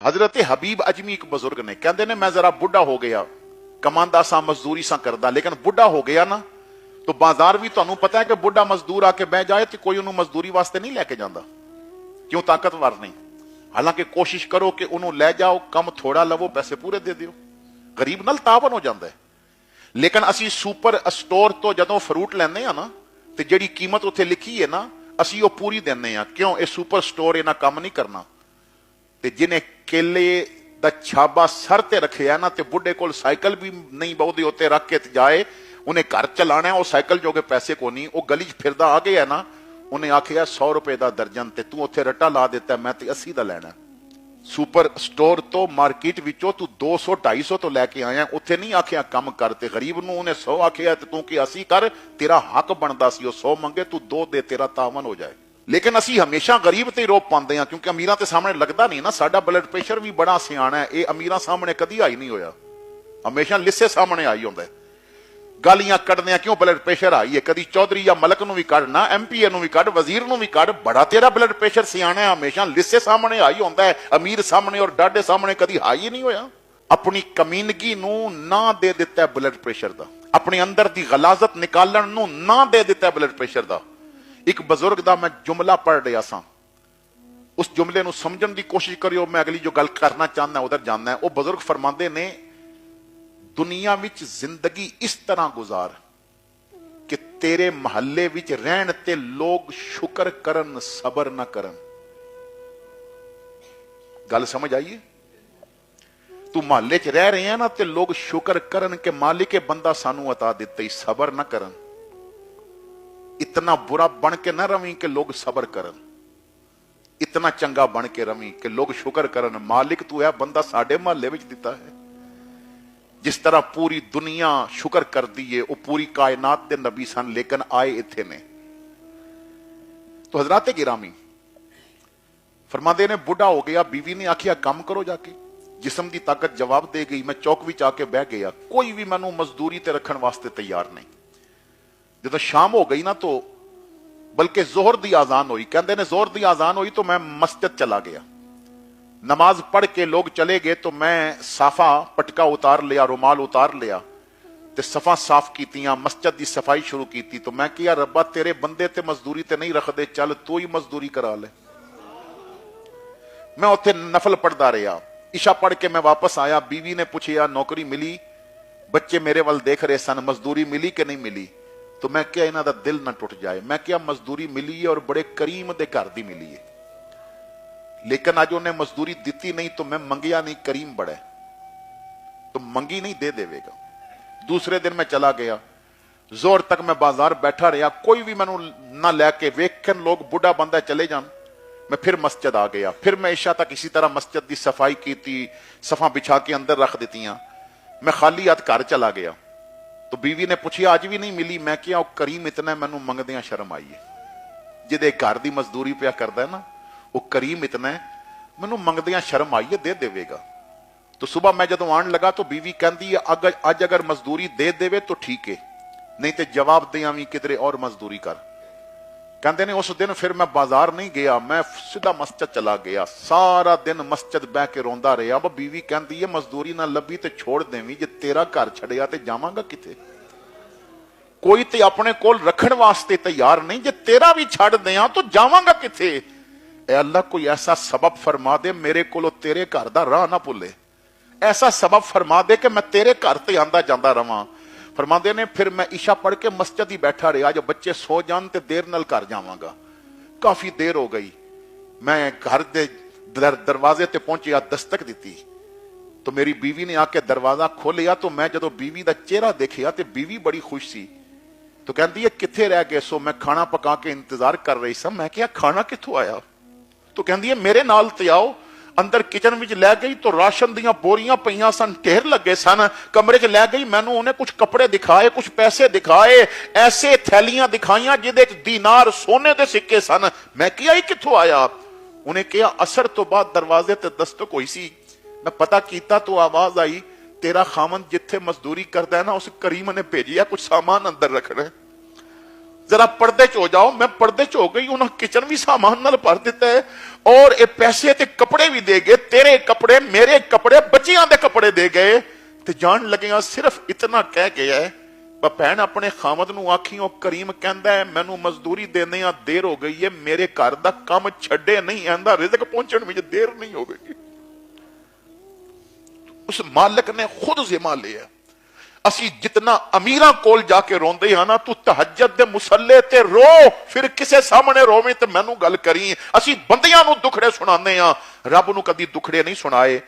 हजरत हबीब अजमी एक बुजुर्ग ने कहते ने मैं जरा बुढ़ा हो गया, कमांदा सा मजदूरी सा करदा, लेकिन बुढ़ा हो गया ना तो बाजार भी तुहानू पता है कि बुढ़ा मजदूर आके बह जाए तो कोई उन्होंने मजदूरी वास्ते नहीं लैके जाता, क्यों? ताकतवर नहीं। हालांकि कोशिश करो कि उन्होंने लै जाओ, कम थोड़ा लवो, पैसे पूरे दे दियो, गरीब नाल तावन हो जाता है। लेकिन असी सुपर स्टोर तो जदों फ्रूट लैंदे आ ना ते जिहड़ी कीमत उत्थे लिखी है ना असी वो पूरी देने आ, क्यों? ये सुपर स्टोर इन्हां काम नहीं करना। ते जिन्हें केले दा छाबा सर ते रखिया ना ते बुढ़े कोल साइकिल भी नहीं बहुती उत्ते रख के जाए, उन्हें घर चलाना है, वो साइकिल जोगे पैसे को नहीं, वो गली च फिरदा आ गया ना, उन्हें आखिया 100 रुपए का दर्जन ते तू उत्थे रट्टा ला दिता, मैं ते 80 का लैना। सुपर स्टोर तो मार्केट विचों तू 200-250 तो लैके आया, उत्थे नहीं आखिया कम कर, ते गरीब नूं उन्हें 100 आखिया ते तू कि 80 कर, तेरा हक बनदा सी, 100 मंगे तू 2 दे, तेरा तावन हो जाए। लेकिन असी हमेशा गरीब ते रोप पाते हैं, क्योंकि अमीरां ते सामने लगता नहीं ना। साडा ब्लड प्रेशर भी बड़ा सियाना है, ये अमीरां सामने कदी आई नहीं होया, हमेशा लिस्से सामने आई होंदा है। गालियां कढ़ने क्यों ब्लड प्रेशर आई है, कदी चौधरी या मलक नूं भी कढ़ना, MP नूं भी कढ़, वजीर नूं भी कढ़, बड़ा तेरा ब्लड प्रेशर सियाना है, हमेशा लिस्से सामने आई होंदा है, अमीर सामने और डाडे सामने कदी हाई ही नहीं होया। अपनी कमीनगी नूं ना दे दिता है ब्लड प्रेशर दा, अपने अंदर दी गलाजत निकालण नूं ना दे दिता है ब्लड प्रेशर दा। एक बजुर्ग दा मैं जुमला पढ़ रहा सा, उस जुमले नूं समझण दी कोशिश करियो, मैं अगली जो गल करना चाहना उधर जाना है। वो बजुर्ग फरमांदे ने, दुनिया विच जिंदगी इस तरह गुजार कि तेरे महल्ले विच रहन ते लोग शुक्र करन, सबर ना करन। गल समझ आइए? तू महल्ले च रह रहे हैं ना ते लोग शुक्र करन कि मालिक बंदा सानू अता दिते, सबर ना करन। इतना बुरा बन के ना रवी कि लोग सबर करन, इतना चंगा बन के रवी कि लोग शुक्र करन, मालिक तू है बंदा साडे महल्ले विच दिता है। जिस तरह पूरी दुनिया शुक्र कर दी है, वो पूरी कायनात दे नबी सन, लेकिन आए इत्थे ने। तो हजरात गिरामी फरमाते ने, बुढ़ा हो गया, बीवी ने आखिया काम करो जाके, जिस्म की ताकत जवाब दे गई, मैं चौक विच आके बह गया, कोई भी मैनू मजदूरी ते रखण वास्ते तैयार नहीं। जब शाम हो गई ना तो बल्कि जोहर दी आजान हुई, कहते ने जोहर दी आजान हुई तो मैं मस्जिद चला गया, नमाज पढ़ के लोग चले गए तो मैं साफा पटका उतार लिया, रुमाल उतार लिया ते सफा साफ कीतियां, मस्जिद की सफाई शुरू की। तो मैं किया, रब्बा तेरे बंदे ते मजदूरी ते नहीं रखदे, चल तू ही मजदूरी करा ले। मैं उत्थे नफल पढ़दा रहा, इशा पढ़ के मैं वापस आया, बीवी ने पूछा नौकरी मिली, बच्चे मेरे वाल देख रहे सन, मजदूरी मिली कि नहीं मिली? तो मैं क्या इन्हां दा दिल ना टुट जाए। मैं क्या, मजदूरी मिली है और बड़े करीम दे घर दी मिली है, लेकिन अज उन्हें मजदूरी दी नहीं तो मैं मंगिया नहीं, करीम बड़ा है तो मंगी नहीं, दे देवेगा। दूसरे दिन मैं चला गया, जोर तक मैं बाजार बैठा रहा, कोई भी मैनू ना लैके वेखन, लोग बुढ़ा बंदा चले जान। मैं फिर मस्जिद आ गया, फिर मैं इशा तक इसी तरह मस्जिद की सफाई की, सफा बिछा के अंदर रख दित्तियां। मैं खाली हाथ घर चला गया तो बीवी ने पूछा अज भी नहीं मिली? मैं क्या, करीम इतना मैनू मंगदियां शर्म आई है, जिदे घर की मजदूरी पिया करदा है ना, वो करीम इतना है, मैनू मंगदियां शर्म आई है, दे देवेगा। तो सुबह मैं जदों आन लगा तो बीवी कहती है, अज अगर मजदूरी दे देवे तो ठीक है, नहीं तो जवाब दे आवी किधरे और मजदूरी कर। कहते ने उस दिन फिर मैं बाजार नहीं गया, मैं सीधा मस्जिद चला गया, सारा दिन मस्जिद बह के रोंदा रहा। अब बीवी कहती है, मजदूरी ना लभी तो छोड़ देवी, जे तेरा घर छड़िया तो जावांगा किथे? कोई ते अपने कोल रखण वास्ते तैयार नहीं, जे तेरा भी छड़ दिया तो जावांगा किथे? ए अल्लाह कोई ऐसा सबब फरमा दे, मेरे कोलों तेरे घर दा राह ना भुले, ऐसा सबब फरमा दे कि मैं तेरे घर ते आंदा जांदा रवां। फरमाते ने, फिर मैं इशा पढ़ के मस्जिद ही बैठा रहा, जो बच्चे सो जान ते देर नाल घर जावांगा। काफी देर हो गई, मैं घर दे दरवाजे ते पहुंचिया, दस्तक दी तो मेरी बीवी ने आके दरवाजा खोलिया। तो मैं जदों बीवी का चेहरा देखिया तो बीवी बड़ी खुश सी। तो कहती है, किथे रह गए सो? मैं खाना पका के इंतजार कर रही सा। मैं क्या, खाना किथों आया? तो कहती है, मेरे नाल ते आओ। अंदर किचन विच लै गई तो राशन दियां बोरियां पईयां सन, ढेर लगे सन। कमरे च लै गई, मैनू उन्हें कुछ कपड़े दिखाए, कुछ पैसे दिखाए, ऐसे थैलियां दिखाइयां जिहदे च दीनार सोने दे सिक्के सन। मैं किया, ये किथों आया? उन्हें कहा, असर तो बाद दरवाजे ते दस्तक हुई सी, मैं पता किया तो आवाज आई, तेरा खामन जिथे मजदूरी करदा है ना, उस करीम ने भेजिया कुछ सामान अंदर रखना है। जरा पर्दे च हो जाओ। मैं पर्दे च हो गई, उन्होंने किचन भी सामान नाल भर दिता है और ये पैसे ते कपड़े भी दे गए, तेरे कपड़े मेरे कपड़े बच्चियां दे कपड़े दे गए। ते जान लगे सिर्फ इतना कह गया है, भैन अपने खामद नूं आखी, ओ करीम कहंदा है मैनू मजदूरी देने देर हो गई है, मेरे घर दा काम छड्डे नहीं, आंदा रिज़्क पहुंचण विच देर नहीं होगी। उस मालिक ने खुद जिम्मा लिया। असी जितना अमीरां कोल जाके रोंदे हां ना, तू तहज्जुद दे मुसल्ले ते रो, फिर किसे सामने रोवें ते मैनू गल करी। असी बंदियां नूं दुखड़े सुणाने हां, रब नूं कदी दुखड़े नहीं सुनाए।